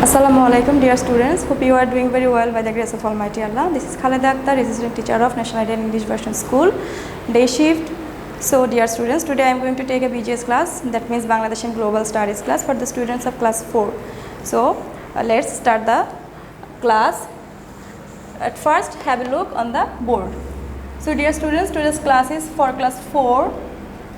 Assalamualaikum dear students, hope you are doing very well by the grace of Almighty Allah. This is Khaleda Akhtar, resident teacher of National Indian English Version School, day shift. So dear students, today I am going to take a BGS class, that means Bangladesh Global Studies class for the students of class 4. So let's start the class. At first have a look on the board. So dear students, today's class is for class 4,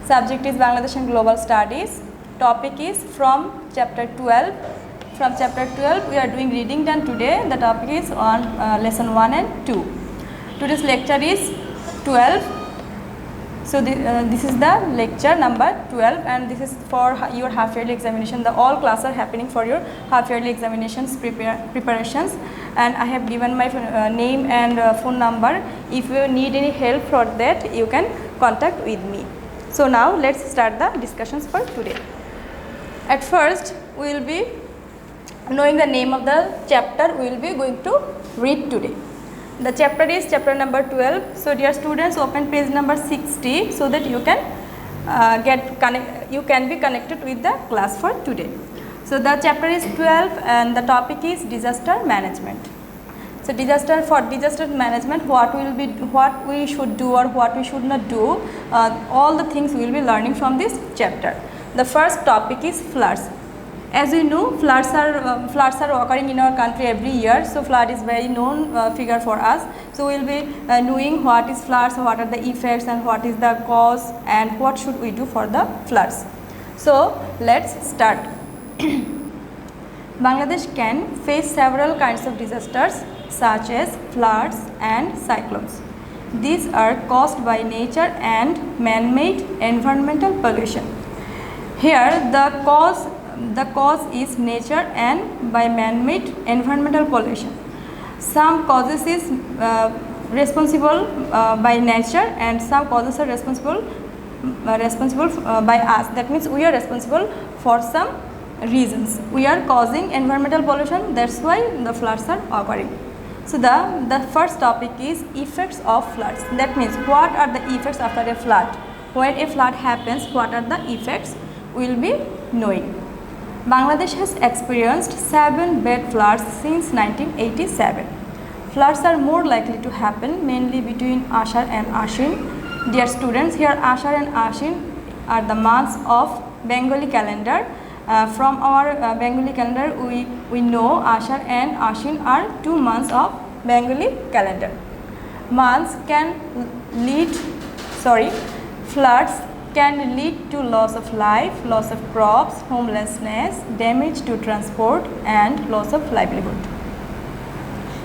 subject is Bangladesh Global Studies, topic is from chapter 12. From chapter 12 we are doing reading done today. The topic is on lesson 1 and 2. Today's lecture is 12. So this is the lecture number 12 and this is for your half yearly examination. All classes are happening for your half yearly examinations preparations, and I have given my name and phone number. If you need any help for that, you can contact with me. So now let's start the discussions for today. At first we will be knowing the name of the chapter we will be going to read today. The chapter is chapter number 12. So dear students, open page number 60 so that you can be connected with the class for today. So the chapter is 12 and the topic is disaster management. So disaster management, what we should do or what we should not do, all the things we will be learning from this chapter. The first topic is floods. As we know, floods are occurring in our country every year. So flood is very known figure for us. So we will be knowing what is floods, what are the effects, and what is the cause, and what should we do for the floods. So let's start. Bangladesh can face several kinds of disasters such as floods and cyclones. These are caused by nature and man-made environmental pollution. Here the cause is nature and by man-made environmental pollution. Some causes is responsible by nature and some causes are responsible by us. That means we are responsible for some reasons. We are causing environmental pollution, that's why the floods are occurring. So the first topic is effects of floods. That means what are the effects after a flood? When a flood happens, what are the effects we will be knowing. Bangladesh has experienced 7 bad floods since 1987. Floods are more likely to happen mainly between Ashar and Ashin. Dear students, here Ashar and Ashin are the months of Bengali calendar. From our Bengali calendar, we know Ashar and Ashin are 2 months of Bengali calendar. Floods can lead to loss of life, loss of crops, homelessness, damage to transport, and loss of livelihood.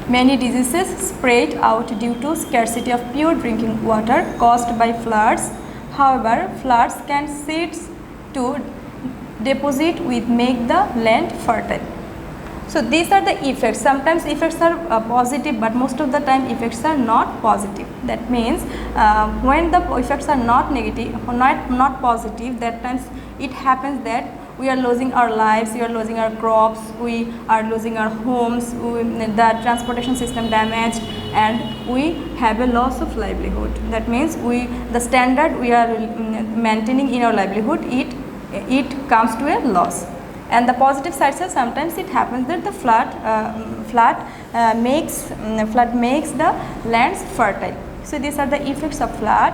Many diseases spread out due to scarcity of pure drinking water caused by floods. However, floods can seeds to deposit which make the land fertile. So these are the effects. Sometimes effects are positive, but most of the time effects are not positive. That means when the effects are not negative or not positive, that times it happens that we are losing our lives, we are losing our crops, we are losing our homes, the transportation system damaged, and we have a loss of livelihood. That means the standard we are maintaining in our livelihood, it comes to a loss. And the positive sides are sometimes it happens that the flood makes the lands fertile. So these are the effects of flood.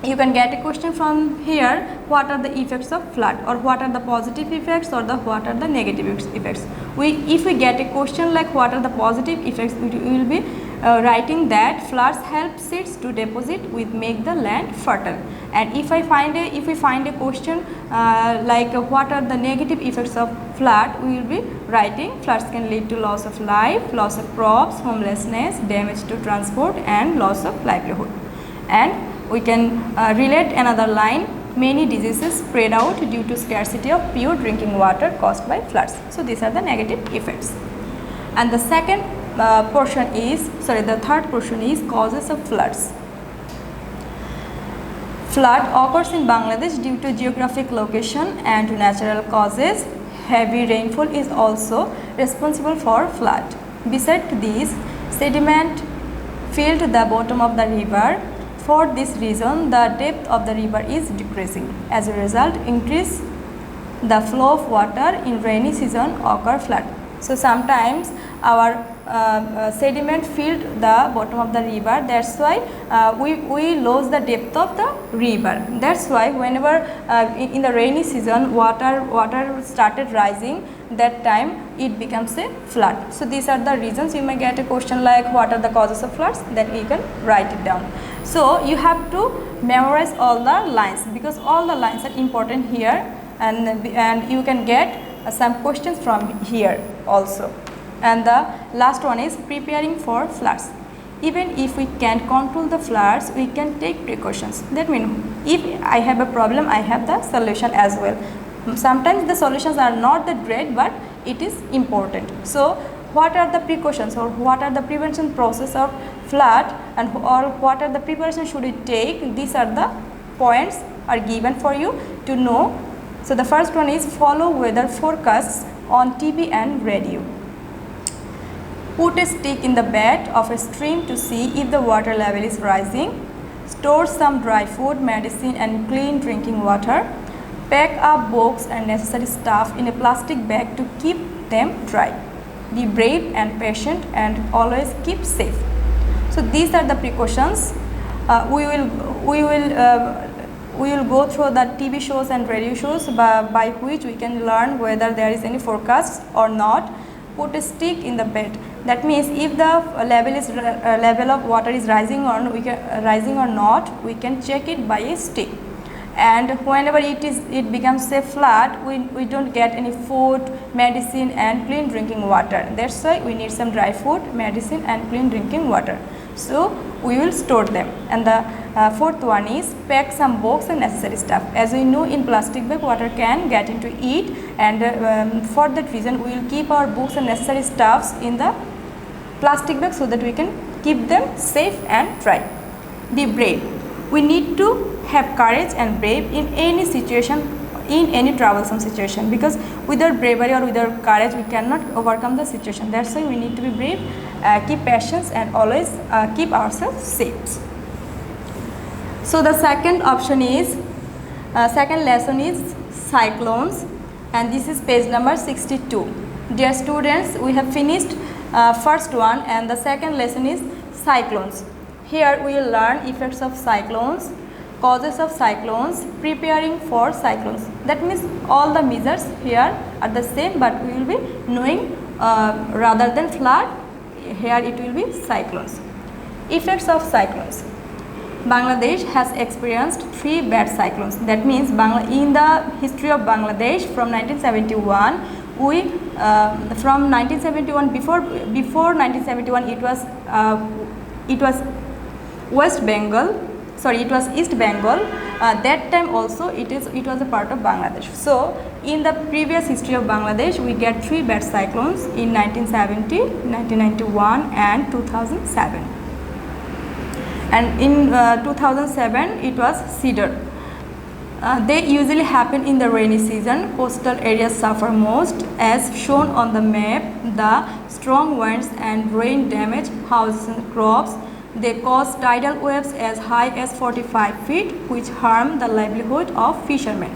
You can get a question from here, what are the effects of flood, or what are the positive effects, or what are the negative effects. If we get a question like what are the positive effects, we will be writing that floods help seeds to deposit which make the land fertile. And if we find a question like what are the negative effects of flood, we will be writing floods can lead to loss of life, loss of crops, homelessness, damage to transport, and loss of livelihood. And we can relate another line, many diseases spread out due to scarcity of pure drinking water caused by floods. So these are the negative effects. And the third portion is causes of floods. Flood occurs in Bangladesh due to geographic location and natural causes. Heavy rainfall is also responsible for flood. Besides this, sediment filled the bottom of the river. For this reason, the depth of the river is decreasing. As a result, increase the flow of water in rainy season occur flood. So sometimes our sediment filled the bottom of the river, that's why we lose the depth of the river. That's why whenever in the rainy season water started rising, that time it becomes a flood. So these are the reasons. You may get a question like what are the causes of floods, then you can write it down. So you have to memorize all the lines because all the lines are important here, and you can get some questions from here also. And the last one is preparing for floods. Even if we can't control the floods, we can take precautions. That means if I have a problem, I have the solution as well. Sometimes the solutions are not that great, but it is important. So what are the precautions, or what are the prevention process of flood, and or what are the preparations should we take? These are the points are given for you to know. So the first one is follow weather forecasts on TV and radio. Put a stick in the bed of a stream to see if the water level is rising. Store some dry food, medicine and clean drinking water. Pack up books and necessary stuff in a plastic bag to keep them dry. Be brave and patient and always keep safe. So these are the precautions. We will go through the TV shows and radio shows by which we can learn whether there is any forecast or not. Put a stick in the bed. That means if the level of water is rising or not, we can check it by a stick. And whenever it becomes a flood, we don't get any food, medicine and clean drinking water. That's why we need some dry food, medicine and clean drinking water. So we will store them. And the fourth one is pack some books and necessary stuff. As we know, in plastic bag water can get into it, and for that reason we will keep our books and necessary stuffs in the plastic bag so that we can keep them safe and dry. Be brave. We need to have courage and brave in any situation, in any troublesome situation, because without bravery or without courage we cannot overcome the situation. That's why we need to be brave, keep patience and always keep ourselves safe. So the second option is, second lesson is cyclones, and this is page number 62. Dear students, we have finished first one, and the second lesson is cyclones. Here we will learn effects of cyclones, causes of cyclones, preparing for cyclones. That means all the measures here are the same, but we will be knowing rather than flood, here it will be cyclones. Effects of cyclones. Bangladesh has experienced 3 bad cyclones. That means in the history of Bangladesh from 1971, from 1971 before 1971 it was West Bengal. Sorry, it was East Bengal. That time also it was a part of Bangladesh. So in the previous history of Bangladesh, we get 3 bad cyclones in 1970, 1991 and 2007. And in 2007 it was Cedar. They usually happen in the rainy season. Coastal areas suffer most. As shown on the map, the strong winds and rain damage houses and crops. They cause tidal waves as high as 45 feet, which harm the livelihood of fishermen.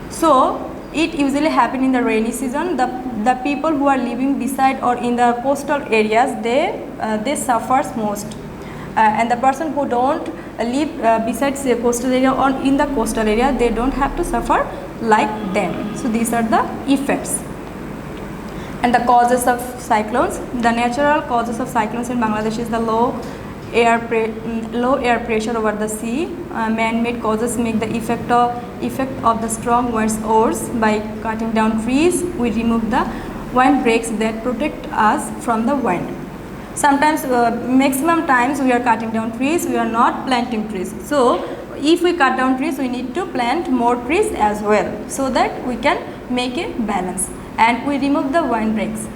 So it usually happens in the rainy season. The people who are living beside or in the coastal areas, they suffers most. And the person who don't live besides the coastal area or in the coastal area, they don't have to suffer like them. So these are the effects. And the causes of cyclones. The natural causes of cyclones in Bangladesh is the low air pressure over the sea. Man-made causes make the effect of the strong winds worse. By cutting down trees, we remove the windbreaks that protect us from the wind. Sometimes, maximum times we are cutting down trees, we are not planting trees. So if we cut down trees, we need to plant more trees as well, so that we can make a balance. And we remove the windbreaks.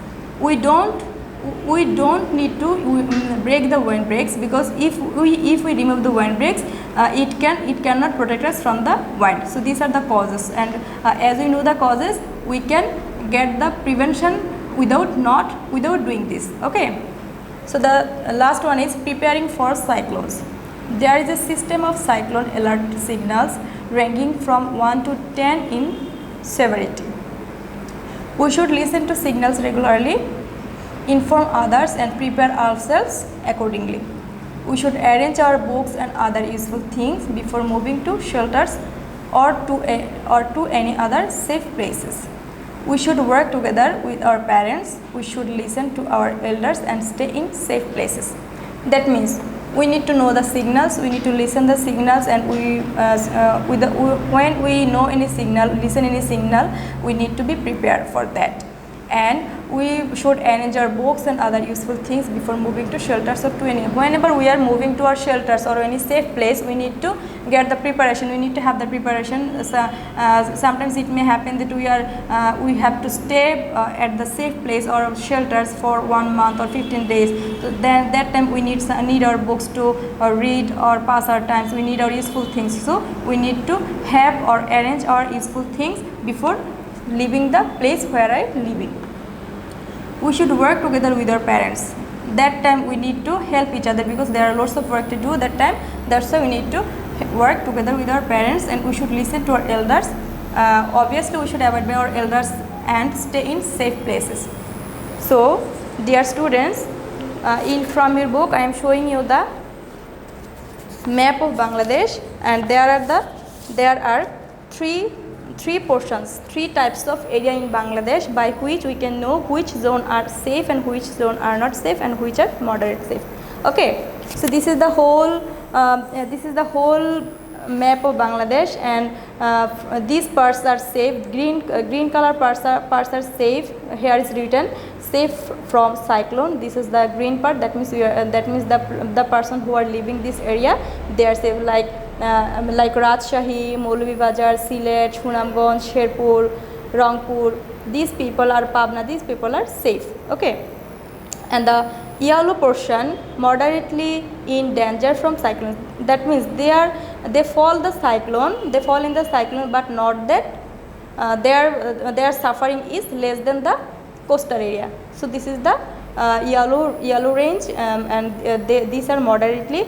We don't need to break the windbreaks, because if we remove the windbreaks, it cannot protect us from the wind. So these are the causes, and as we know the causes, we can get the prevention without doing this. Okay. So the last one is preparing for cyclones. There is a system of cyclone alert signals ranking from 1 to 10 in severity. We should listen to signals regularly, inform others and prepare ourselves accordingly. We should arrange our books and other useful things before moving to shelters or to any other safe places. We should work together with our parents. We should listen to our elders and stay in safe places. That means we need to know the signals, we need to listen the signals, and when we know any signal, listen any signal, we need to be prepared for that. And we should arrange our books and other useful things before moving to shelters or to any. Whenever we are moving to our shelters or any safe place, we need to get the preparation. We need to have the preparation. Sometimes it may happen that we have to stay at the safe place or shelters for 1 month or 15 days. So then that time we need our books to read or pass our time. So we need our useful things. So we need to have or arrange our useful things before leaving the place where I am living. We should work together with our parents. That time we need to help each other because there are lots of work to do that time. That's why we need to work together with our parents, and we should listen to our elders. Obviously we should avoid our elders and stay in safe places. So dear students, from your book I am showing you the map of Bangladesh, and there are three portions, three types of area in Bangladesh by which we can know which zone are safe and which zone are not safe and which are moderate safe. Okay, so this is the whole map of Bangladesh, and these parts are safe. Green color parts are safe. Here is written safe from cyclone. This is the green part. That means the person who are living this area, they are safe, like Rajshahi, Maulvi Bazar, Silet, Sunamganj, Sherpur, Rangpur. These people are Pabna. These people are safe. Okay, and the yellow portion moderately in danger from cyclone. That means they fall in the cyclone, but not that their suffering is less than the coastal area. So this is the yellow range, and these are moderately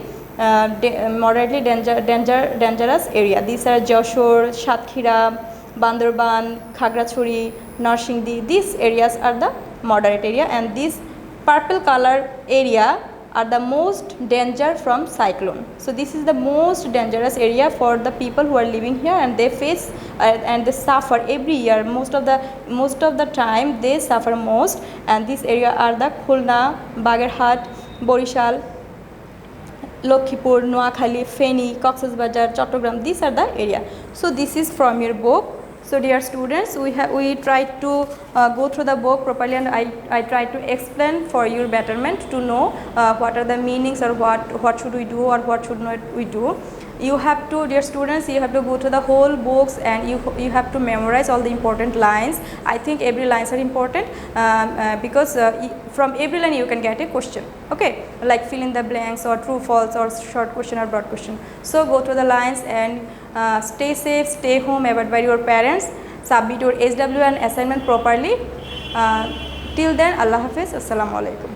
dangerous area. These are Jashore, Satkhira, Bandarban, Khagrachuri, Narsingdi. These areas are the moderate area, and this purple color area are the most danger from cyclone. So this is the most dangerous area for the people who are living here, and they face and they suffer every year. Most of the time they suffer most, and this area are the Khulna, Bagerhat, Borishal, Lokhipur, Noakhali, Feni, Cox's Bazar, Chattogram. These are the area. So this is from your book. So dear students, we tried to go through the book properly, and I tried to explain for your betterment to know what are the meanings, or what should we do or what should not we do. You have to, dear students, you have to go through the whole books, and you have to memorize all the important lines. I think every lines are important because from every line you can get a question. Okay, like fill in the blanks or true, false, or short question or broad question. So go through the lines and stay safe, stay home, abide by your parents, submit your SW and assignment properly. Till then, Allah Hafiz, Assalamu Alaikum.